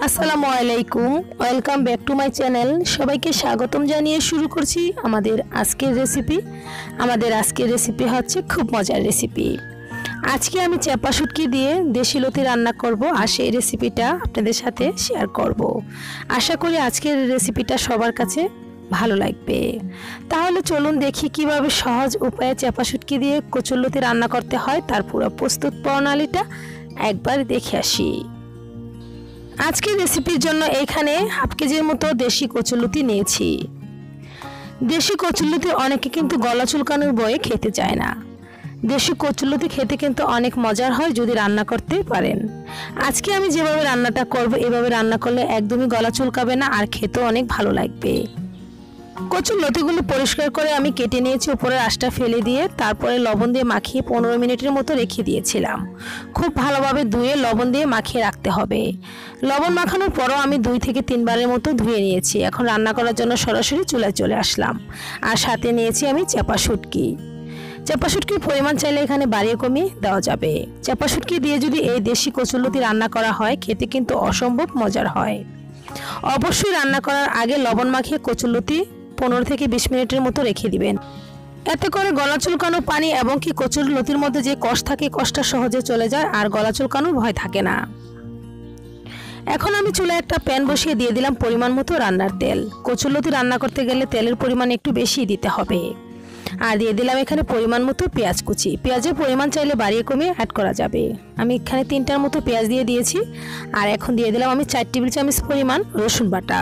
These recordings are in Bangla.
আসসালামু আলাইকুম, welcome back to my channel. সবাইকে স্বাগতম জানিয়ে শুরু করছি আমাদের আজকের রেসিপি। আমাদের আজকের রেসিপি হচ্ছে খুব মজার রেসিপি। আজকে আমি চাপা শুটকি দিয়ে দেশি লতি রান্না করব, আর সেই রেসিপিটা আপনাদের সাথে শেয়ার করব। আশা করি আজকের রেসিপিটা সবার কাছে ভালো লাগবে। তাহলে চলুন দেখি কিভাবে সহজ উপায়ে চাপা শুটকি দিয়ে কচুরলতি রান্না করতে হয়, তার পুরো প্রস্তুত প্রণালীটা একবার দেখে আসি। আজকের রেসিপির জন্য এখানে হাফ কেজির মতো দেশি কচুরলতি নিয়েছি। দেশি কচুরলতি অনেকে কিন্তু গলা চুলকানোর ভয়ে খেতে চায় না। দেশি কচুরলতি খেতে কিন্তু অনেক মজার হয় যদি রান্না করতে পারেন। আজকে আমি যেভাবে রান্নাটা করব, এভাবে রান্না করলে একদমই গলা চুলকাবে না, আর খেতেও অনেক ভালো লাগবে। কচুরলতিগুলো পরিষ্কার করে আমি কেটে নিয়েছি, উপরের আঁশটা ফেলে দিয়ে তারপরে লবণ দিয়ে মাখিয়ে 15 মিনিটের মতো রেখে দিয়েছিলাম। খুব ভালোভাবে ধুয়ে লবণ দিয়ে মাখিয়ে রাখতে হবে। লবণ মাখানোর পরও আমি 2 থেকে 3 বারের মতো ধুয়ে নিয়েছি। এখন রান্না করার জন্য সরাসরি চুলায় চলে আসলাম, আর সাথে নিয়েছি আমি চাপা শুটকি। চাপা শুটকির পরিমাণ চাইলে এখানে বাড়িয়ে কমিয়ে দেওয়া যাবে। চাপা শুটকি দিয়ে যদি এই দেশি কচুরলতি রান্না করা হয়, খেতে কিন্তু অসম্ভব মজার হয়। অবশ্যই রান্না করার আগে লবণ মাখিয়ে কচুরলতি 15 থেকে 20 মিনিটের মতো রেখে দিবেন। এতে করে গলা চুলকানো পানি এবং কি কচুরলতির মধ্যে যে কষ থাকে, কষটা সহজে চলে যায়, আর গলা চুলকানোর ভয় থাকে না। এখন আমি চুলায় একটা প্যান বসিয়ে দিয়ে দিলাম পরিমাণ মতো রান্নার তেল। কচুরলতি রান্না করতে গেলে তেলের পরিমাণ একটু বেশি দিতে হবে। আর দিয়ে দিলাম এখানে পরিমাণ মতো পেঁয়াজ কুচি। পেঁয়াজের পরিমাণ চাইলে বাড়িয়ে কমিয়ে অ্যাড করা যাবে। আমি এখানে 3টার মতো পেঁয়াজ দিয়ে দিয়েছি। আর এখন দিয়ে দিলাম আমি 4 টেবিল চামচ পরিমাণ রসুন বাটা।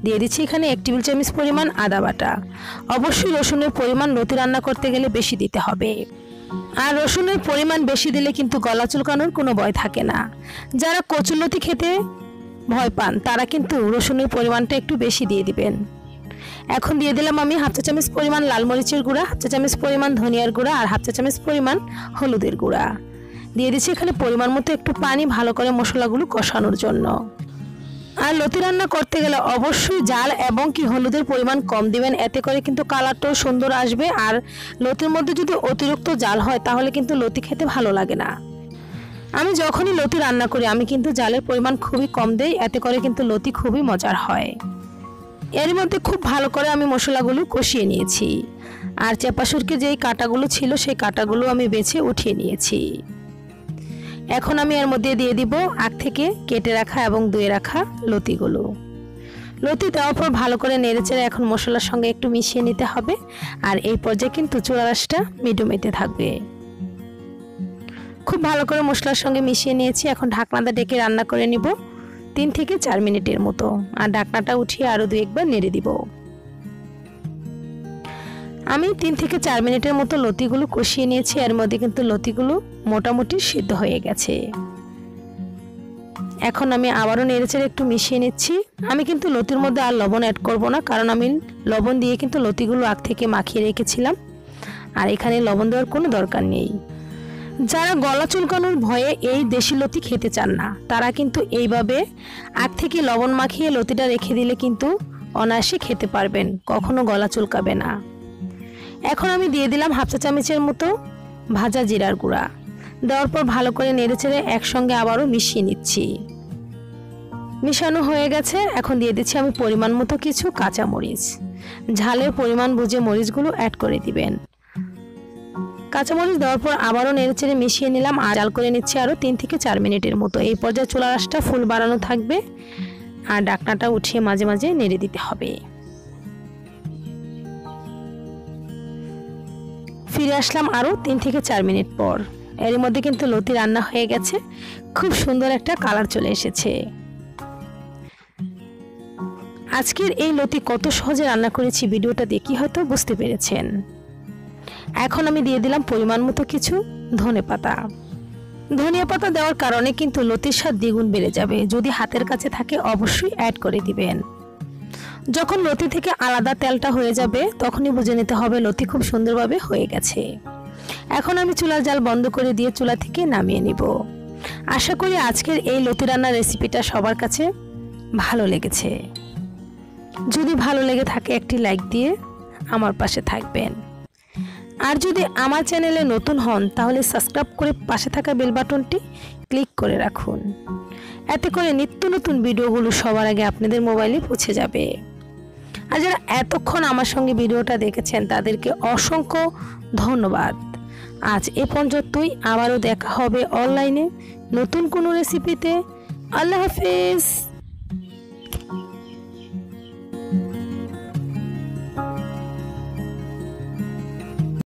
দিয়ে দিচ্ছি এখানে 1 টেবিল চামচ পরিমাণ আদা বাটা। অবশ্যই রসুনের পরিমাণ লতি রান্না করতে গেলে বেশি দিতে হবে। আর রসুনের পরিমাণ বেশি দিলে কিন্তু গলা চুলকানোর কোনো ভয় থাকে না। যারা কচুরলতি খেতে ভয় পান তারা কিন্তু রসুনের পরিমাণটা একটু বেশি দিয়ে দিবেন। এখন দিয়ে দিলাম আমি হাফ চা চামচ পরিমাণ লাল মরিচের গুঁড়া, হাফ চা চামচ পরিমাণ ধনিয়ার গুঁড়া, আর হাফ চা চামচ পরিমাণ হলুদের গুঁড়া। দিয়ে দিচ্ছি এখানে পরিমাণ মতো একটু পানি, ভালো করে মশলাগুলো কষানোর জন্য। আর লতি রান্না করতে গেলে অবশ্যই জাল এবং কি হলুদের পরিমাণ কম দিবেন, এতে করে কিন্তু কালারটাও সুন্দর আসবে। আর লতির মধ্যে যদি অতিরিক্ত জাল হয় তাহলে কিন্তু লতি খেতে ভালো লাগে না। আমি যখনই লতি রান্না করি আমি কিন্তু জালের পরিমাণ খুবই কম দেই, এতে করে কিন্তু লতি খুবই মজার হয়। এর মধ্যে খুব ভালো করে আমি মশলাগুলো কষিয়ে নিয়েছি। আর চাপা শুটকির যেই কাঁটাগুলো ছিল সেই কাঁটাগুলো আমি বেছে উঠিয়ে নিয়েছি। এখন আমি এর মধ্যে দিয়ে দিব আগ থেকে কেটে রাখা এবং ধুয়ে রাখা লতিগুলো। লতি দেওয়ার পর ভালো করে নেড়েচেড়ে এখন মশলার সঙ্গে একটু মিশিয়ে নিতে হবে। আর এই পর্যায়ে কিন্তু চুলার আঁচটা মিডিয়ামে থাকবে। খুব ভালো করে মশলার সঙ্গে মিশিয়ে নিয়েছি। এখন ঢাকনাটা ডেকে রান্না করে নিব 3 থেকে 4 মিনিটের মতো। আর ঢাকনাটা উঠিয়ে আরো 2-1 বার নেড়ে দিব। আমি 3 থেকে 4 মিনিটের মতো লতিগুলো কষিয়ে নিয়েছি। এর মধ্যে কিন্তু লতিগুলো মোটামুটি সিদ্ধ হয়ে গেছে। এখন আমি আবারও নেড়েচেড়ে একটু মিশিয়ে নিচ্ছি। আমি কিন্তু লতির মধ্যে আর লবণ অ্যাড করব না, কারণ আমি লবণ দিয়ে কিন্তু লতিগুলো আগ থেকে মাখিয়ে রেখেছিলাম। আর এখানে লবণ দেওয়ার কোনো দরকার নেই। যারা গলা চুলকানোর ভয়ে এই দেশি লতি খেতে চান না, তারা কিন্তু এইভাবে আগ থেকে লবণ মাখিয়ে লতিটা রেখে দিলে কিন্তু অনায়াসে খেতে পারবেন, কখনো গলা চুলকাবে না। এখন আমি দিয়ে দিলাম হাফ চা চামচের মতো ভাজা জিরার গুঁড়া। দেওয়ার পর ভালো করে নেড়েচেড়ে একসঙ্গে আবারও মিশিয়ে নিচ্ছি। মিশানো হয়ে গেছে। এখন দিয়ে দিচ্ছি আমি পরিমাণ মতো কিছু কাঁচামরিচ। ঝালের পরিমাণ বুঝে মরিচগুলো অ্যাড করে দিবেন। কাঁচামরিচ দেওয়ার পর আবারও নেড়েচেড়ে মিশিয়ে নিলাম। আর জাল করে নিচ্ছি আরও 3 থেকে 4 মিনিটের মতো। এই পর্যায়ে চুলার আঁচটা ফুল বাড়ানো থাকবে। আর ঢাকনাটা উঠিয়ে মাঝে মাঝে নেড়ে দিতে হবে। ফিরে আসলাম আরও 3 থেকে 4 মিনিট পর। এর মধ্যে কিন্তু লতি রান্না হয়ে গেছে। খুব সুন্দর একটা কালার চলে এসেছে। আজকের এই লতি কত সহজে রান্না করেছি ভিডিওটা দেখি হয়তো বুঝতে পেরেছেন। এখন আমি দিয়ে দিলাম পরিমাণ মতো কিছু ধনেপাতা। ধনিয়া পাতা দেওয়ার কারণে কিন্তু লতির স্বাদ দ্বিগুণ বেড়ে যাবে। যদি হাতের কাছে থাকে অবশ্যই অ্যাড করে দিবেন। যখন লতি থেকে আলাদা তেলটা হয়ে যাবে তখনই বুঝে নিতে হবে লতি খুব সুন্দরভাবে হয়ে গেছে। এখন আমি চুলার জাল বন্ধ করে দিয়ে চুলা থেকে নামিয়ে নিব। আশা করি আজকের এই লতি রান্নার রেসিপিটা সবার কাছে ভালো লেগেছে। যদি ভালো লেগে থাকে একটি লাইক দিয়ে আমার পাশে থাকবেন। আর যদি আমার চ্যানেলে নতুন হন তাহলে সাবস্ক্রাইব করে পাশে থাকা বেল বাটনটি ক্লিক করে রাখুন। এতে করে নিত্য নতুন ভিডিওগুলো সবার আগে আপনাদের মোবাইলে পৌঁছে যাবে। আর যারা এতক্ষণ আমার সঙ্গে ভিডিওটা দেখেছেন তাদেরকে অসংখ্য ধন্যবাদ। আজ এ পর্যন্তই, আবারও দেখা হবে অনলাইনে নতুন কোনো রেসিপিতে। আল্লাহ হাফেজ।